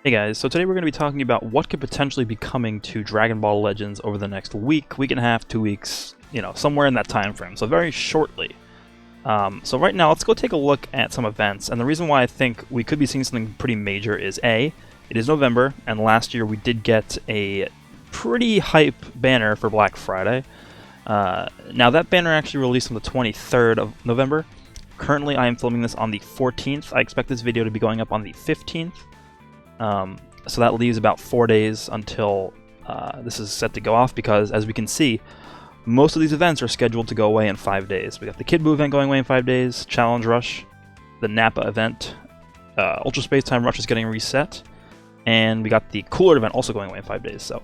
Hey guys, so today we're going to be talking about what could potentially be coming to Dragon Ball Legends over the next week, week and a half, 2 weeks, somewhere in that time frame, so very shortly. So right now, let's go take a look at some events, and the reason why I think we could be seeing something pretty major is A, it is November, and last year we did get a pretty hype banner for Black Friday. Now that banner actually released on the 23rd of November. Currently I am filming this on the 14th. I expect this video to be going up on the 15th. So that leaves about 4 days until this is set to go off, because as we can see, most of these events are scheduled to go away in 5 days. We got the Kid Buu event going away in 5 days, Challenge Rush, the Nappa event, Ultra Space Time Rush is getting reset, and we got the Cooler event also going away in 5 days. So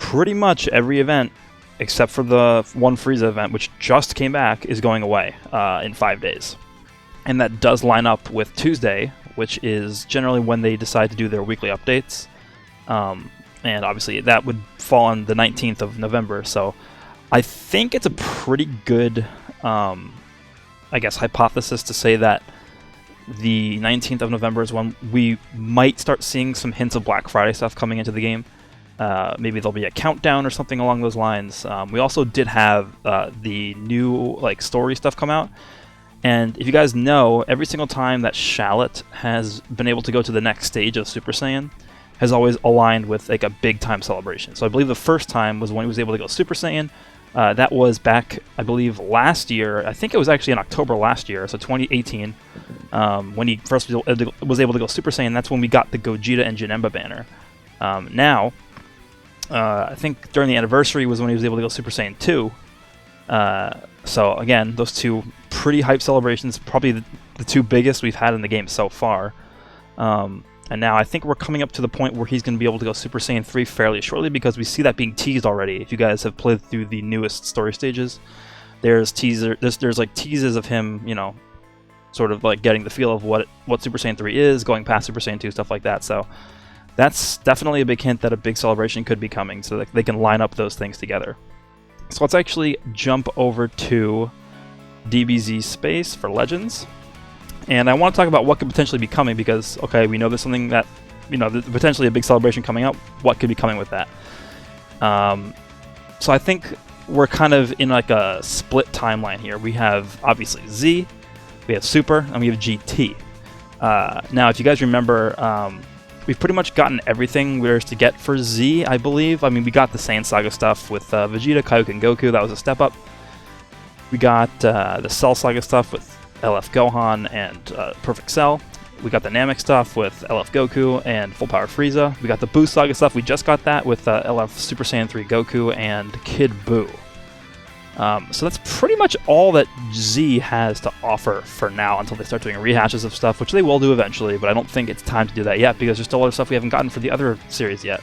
pretty much every event, except for the one Frieza event, which just came back, is going away in 5 days. And that does line up with Tuesday, which is generally when they decide to do their weekly updates. And obviously that would fall on the 19th of November, so I think it's a pretty good, hypothesis to say that the 19th of November is when we might start seeing some hints of Black Friday stuff coming into the game. Maybe there'll be a countdown or something along those lines. We also did have the new story stuff come out. And if you guys know, every single time that Shallot has been able to go to the next stage of Super Saiyan has always aligned with a big time celebration. So I believe the first time was when he was able to go Super Saiyan. That was back, I believe, last year. I think it was actually in October last year, so 2018, when he first was able to go Super Saiyan. That's when we got the Gogeta and Janemba banner. Now, I think during the anniversary was when he was able to go Super Saiyan 2. So again, those two pretty hype celebrations, probably the two biggest we've had in the game so far. And now I think we're coming up to the point where he's going to be able to go Super Saiyan 3 fairly shortly, because we see that being teased already. If you guys have played through the newest story stages, there's like teases of him, sort of like getting the feel of what Super Saiyan 3 is, going past Super Saiyan 2, stuff like that. So that's definitely a big hint that a big celebration could be coming, so that they can line up those things together. So let's actually jump over to DBZ Space for Legends. And I want to talk about what could potentially be coming, because, okay, we know there's something that, there's potentially a big celebration coming up. What could be coming with that? So I think we're kind of in like a split timeline here. We have, obviously, Z, we have Super, and we have GT. Now, if you guys remember, we've pretty much gotten everything there's to get for Z, I believe. I mean, we got the Saiyan Saga stuff with Vegeta, Kaioken, Goku. That was a step up. We got the Cell Saga stuff with LF Gohan and Perfect Cell. We got the Namek stuff with LF Goku and Full Power Frieza. We got the Buu Saga stuff. We just got that with LF Super Saiyan 3 Goku and Kid Buu. So that's pretty much all that Z has to offer for now, until they start doing rehashes of stuff, which they will do eventually, but I don't think it's time to do that yet, because there's still other stuff we haven't gotten for the other series yet.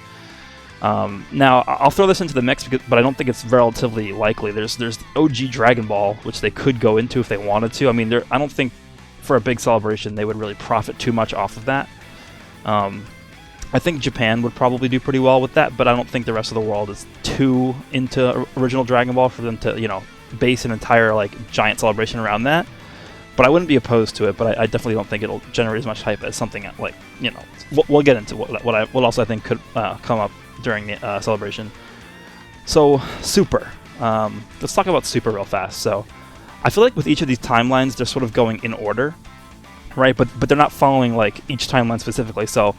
Now, I'll throw this into the mix, but I don't think it's relatively likely. There's OG Dragon Ball, which they could go into if they wanted to. I mean, I don't think for a big celebration they would really profit too much off of that. I think Japan would probably do pretty well with that, but I don't think the rest of the world is too into original Dragon Ball for them to, base an entire giant celebration around that. But I wouldn't be opposed to it, but I definitely don't think it'll generate as much hype as something we'll get into what else I think could come up during the celebration. So Super, let's talk about Super real fast. So I feel like with each of these timelines, they're sort of going in order, right? But they're not following each timeline specifically. So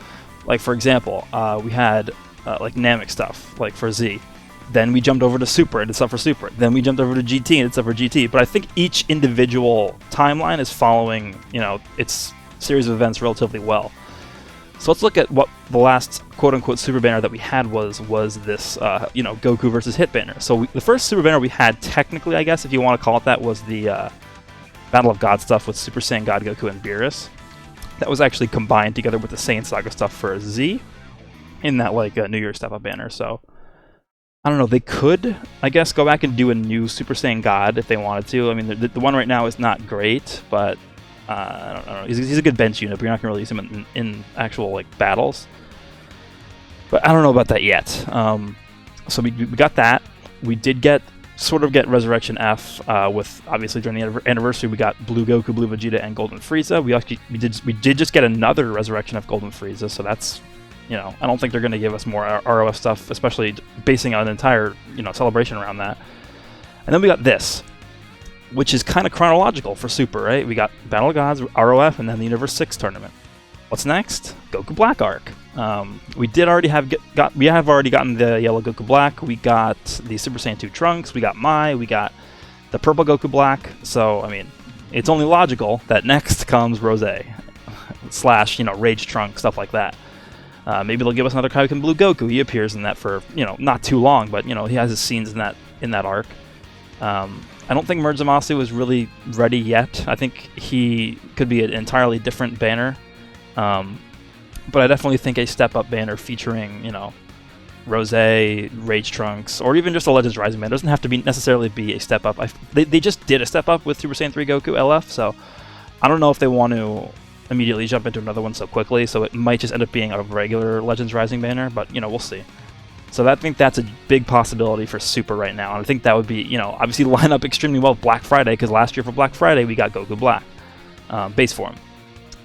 for example, we had Namek stuff for Z. Then we jumped over to Super and did stuff for Super. Then we jumped over to GT and did stuff for GT. But I think each individual timeline is following, its series of events relatively well. So let's look at what the last quote-unquote Super banner that we had was this, Goku versus Hit banner. So the first Super banner we had, technically, I guess, if you want to call it that, was the Battle of God stuff with Super Saiyan God Goku and Beerus. That was actually combined together with the Saiyan Saga stuff for Z in that, New Year's step-up banner. So I don't know, they could, I guess, go back and do a new Super Saiyan God if they wanted to. I mean, the one right now is not great, but I don't know. He's a good bench unit, but you're not going to release him in actual battles. But I don't know about that yet. So we got that. We did get sort of get Resurrection F with obviously during the anniversary we got Blue Goku, Blue Vegeta, and Golden Frieza. We did just get another Resurrection F Golden Frieza, so that's, you know, I don't think they're going to give us more ROF stuff, especially basing on an entire, you know, celebration around that. And then we got this, which is kind of chronological for Super, right? We got Battle of Gods, ROF, and then the Universe 6 tournament. What's next? Goku Black arc. We have already gotten the yellow Goku Black. We got the Super Saiyan 2 Trunks. We got Mai. We got the purple Goku Black. So I mean, it's only logical that next comes Rose / you know, Rage Trunks, stuff like that. Maybe they'll give us another Kaioken Blue Goku. He appears in that for, you know, not too long, but you know, he has his scenes in that arc. I don't think Merge Zamasu is really ready yet. I think he could be an entirely different banner. But I definitely think a step-up banner featuring, you know, Rose, Rage Trunks, or even just a Legends Rising banner. It doesn't have to necessarily be a step-up. They just did a step-up with Super Saiyan 3 Goku LF, so I don't know if they want to immediately jump into another one so quickly, so it might just end up being a regular Legends Rising banner, but, you know, we'll see. So I think that's a big possibility for Super right now, and I think that would be, you know, obviously line up extremely well with Black Friday, because last year for Black Friday we got Goku Black, base form.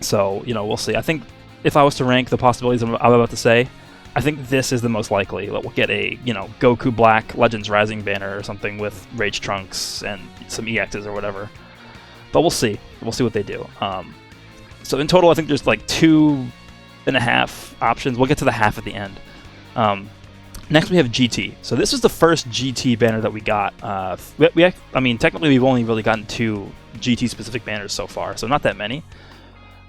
So, you know, we'll see. I think if I was to rank the possibilities I'm about to say, I think this is the most likely that we'll get a, you know, Goku Black Legends Rising banner or something with Rage Trunks and some EXs or whatever. But we'll see. We'll see what they do. So in total, I think there's like 2.5 options. We'll get to the half at the end. Next, we have GT. So this is the first GT banner that we got. I mean, technically, we've only really gotten 2 GT-specific banners so far, so not that many.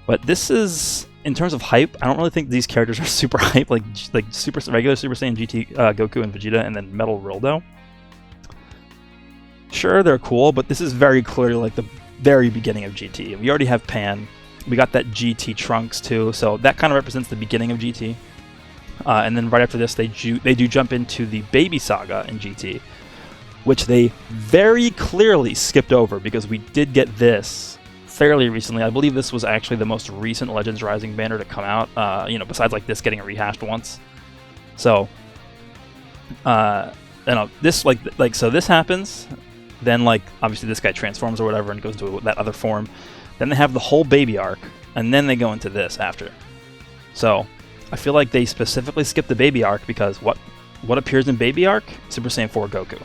But this is, in terms of hype, I don't really think these characters are super hype, like regular Super Saiyan GT Goku and Vegeta, and then Metal Rildo. Sure, they're cool, but this is very clearly like the very beginning of GT. We already have Pan. We got that GT Trunks too, so that kind of represents the beginning of GT. And then right after this, they do jump into the Baby Saga in GT, which they very clearly skipped over because we did get this fairly recently. I believe this was actually the most recent Legends Rising banner to come out, you know, besides like this getting rehashed once. So, you know, this so this happens, then like obviously this guy transforms or whatever and goes into that other form. Then they have the whole baby arc, and then they go into this after. So I feel like they specifically skipped the baby arc because what appears in baby arc? Super Saiyan 4 Goku.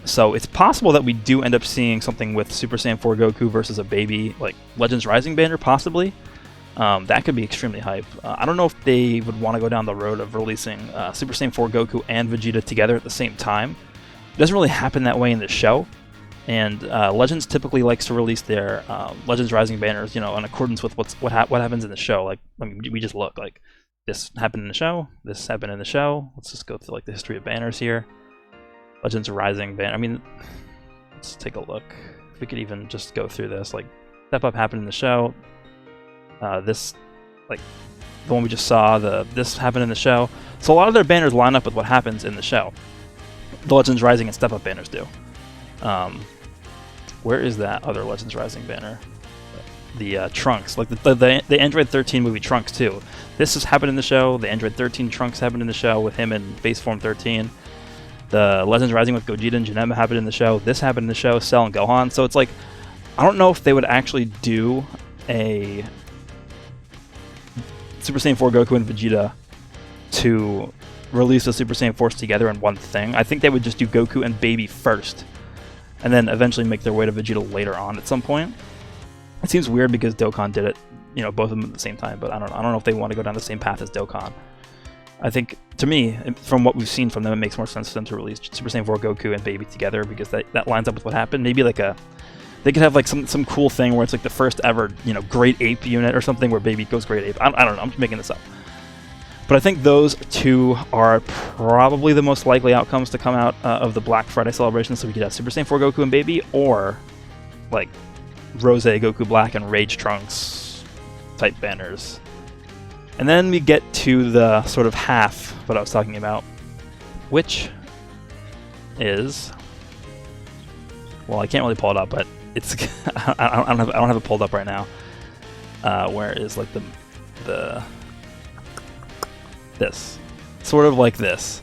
So it's possible that we do end up seeing something with Super Saiyan 4 Goku versus a baby, like, Legends Rising banner, possibly. That could be extremely hype. I don't know if they would want to go down the road of releasing Super Saiyan 4 Goku and Vegeta together at the same time. It doesn't really happen that way in the show, and Legends typically likes to release their Legends Rising banners, you know, in accordance with what happens in the show. Like, I mean, we just look, like, this happened in the show, this happened in the show. Let's just go through, like, the history of banners here. Legends Rising banner. I mean, let's take a look. If we could even just go through this, like, Step Up happened in the show. This, like, the one we just saw, this happened in the show. So a lot of their banners line up with what happens in the show. The Legends Rising and Step Up banners do. Where is that other Legends Rising banner? The Trunks, like the Android 13 movie Trunks too. This has happened in the show. The Android 13 Trunks happened in the show with him in Base Form 13. The Legends Rising with Gogeta and Janemba happened in the show. This happened in the show, Cell and Gohan. So it's like, I don't know if they would actually do a Super Saiyan 4 Goku and Vegeta to release the Super Saiyan Force together in one thing. I think they would just do Goku and Baby first, and then eventually make their way to Vegeta later on at some point. It seems weird because Dokkan did it, you know, both of them at the same time, but I don't know if they want to go down the same path as Dokkan. I think, to me, from what we've seen from them, it makes more sense for them to release Super Saiyan 4 Goku and Baby together because that lines up with what happened. Maybe like they could have like some cool thing where it's like the first ever, you know, Great Ape unit or something where Baby goes Great Ape. I don't know. I'm just making this up. But I think those two are probably the most likely outcomes to come out of the Black Friday celebration. So we could have Super Saiyan 4 Goku and Baby, or like Rose, Goku Black, and Rage Trunks type banners. And then we get to the sort of half what I was talking about, which is, well, I can't really pull it up, but it's I don't have it pulled up right now. Where is like this sort of like this.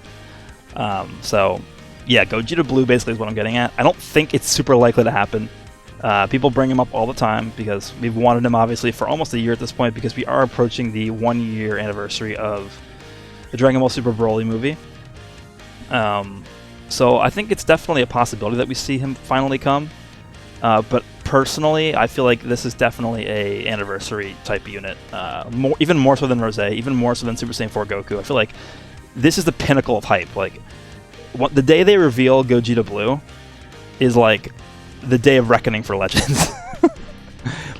So yeah, Gogeta Blue basically is what I'm getting at. I don't think it's super likely to happen. People bring him up all the time because we've wanted him obviously for almost a year at this point, because we are approaching the 1-year anniversary of the Dragon Ball Super Broly movie. So I think it's definitely a possibility that we see him finally come. But personally, I feel like this is definitely a anniversary type unit. Even more so than Rose, even more so than Super Saiyan 4 Goku. I feel like this is the pinnacle of hype. Like, the day they reveal Gogeta Blue is like the day of reckoning for Legends.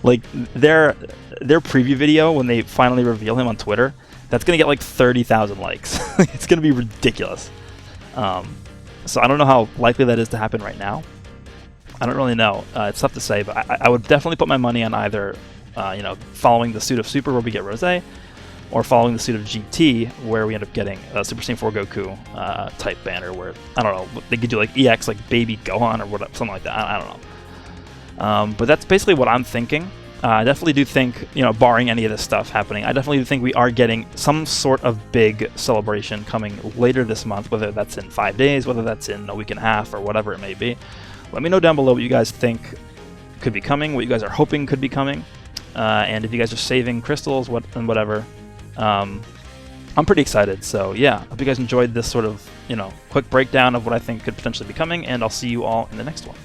Like their preview video when they finally reveal him on Twitter, that's gonna get like 30,000 likes. It's gonna be ridiculous. So I don't know how likely that is to happen right now. I don't really know. It's tough to say, but I would definitely put my money on either, following the suit of Super where we get Rose, or following the suit of GT where we end up getting a Super Saiyan 4 Goku type banner where, I don't know, they could do like EX, like Baby Gohan or whatever, something like that. I don't know. But that's basically what I'm thinking. I definitely do think, barring any of this stuff happening, I definitely do think we are getting some sort of big celebration coming later this month, whether that's in 5 days, whether that's in a week and a half, or whatever it may be. Let me know down below what you guys think could be coming, what you guys are hoping could be coming, and if you guys are saving crystals and whatever. I'm pretty excited, so yeah, hope you guys enjoyed this sort of, quick breakdown of what I think could potentially be coming, and I'll see you all in the next one.